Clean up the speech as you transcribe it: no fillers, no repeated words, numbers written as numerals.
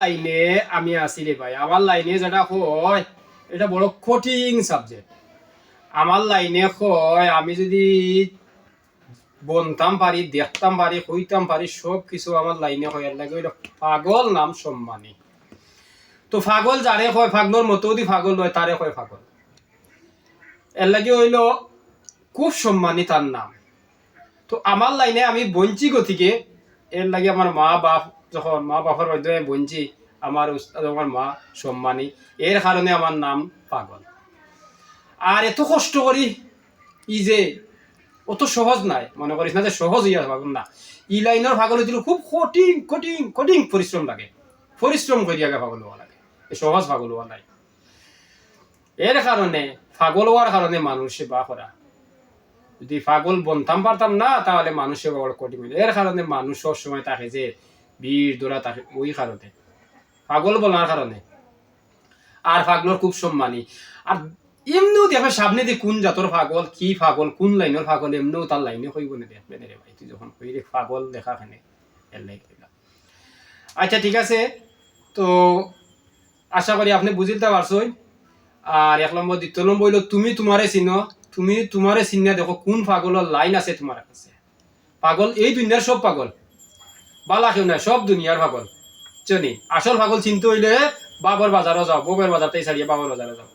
লাইনে আমি আছি রে ভাই, আমার লাইনে যেটা হয় এটা বড় কঠিন সাবজেক্ট। আমার লাইনে হয় আমি যদি বনতাম পারি, দেখতাম পারি, কইতাম পারি, সব কিছু আমার লাইনে হয়। এর লাগে ওইটা পাগল নাম সম্মানী। তো পাগল যারে হয়, পাগলর মতো যদি পাগল হয় তারে হয় পাগল। এর লাগে হইল খুব সম্মানী তার নাম। তো আমার লাইনে আমি বঞ্চি গতিকে, এর লাগে আমার মা বাপ যখন মা বাবার মধ্যে বঞ্চি, আমার উস্তাদ আমার মা সম্মানী, এর কারণে আমার নাম পাগল। আর এত কষ্ট করি ই যে অত সহজ নাই, মনে করিস না যে সহজ ইয়া পাগল না। ই লাইনের পাগল হইছিল খুব কঠিন কঠিন কঠিন পরিশ্রম লাগে, পরিশ্রম করি আগে পাগল হওয়া লাগে, সহজ পাগল হওয়া নাই। এর কারণে পাগল হওয়ার কারণে মানুষে বা করা, যদি পাগল বনতাম পারতাম না তাহলে মানুষে বড় কঠিন হইল। এর কারণে মানুষ সবসময় থাকে যে বীর দৌড়া থাকে, ওই কারণে পাগল বলার কারণে। আর পাগলর খুব সম্মানী। আর এমনিও দেখবে সামনে দিয়ে কোন জাতর পাগল, কি পাগল, কোন লাইনের পাগল, এমনিও তার লাইনে হইব না, দেখবে না রে ভাই। তুই যখন কই রে পাগল দেখা খানে এর লাইন কইলা। আচ্ছা ঠিক আছে, তো আশা করি আপনি বুঝিতে পারছই। আর 1 নম্বর, 2 নম্বর হইল তুমি তোমারে চিনো, তুমি তোমারে চিনিয়া দেখো কোন পাগলের লাইন আছে তোমার কাছে। পাগল এই দুনিয়ার সব পাগল, বালা কেউ নাই, সব দুনিয়ার পাগল। চিনি আসল পাগল চিনতে হইলে বাবর বাজারও যাও, ববের বাজারটাই ছাড়িয়ে বাবর বাজারে যাও।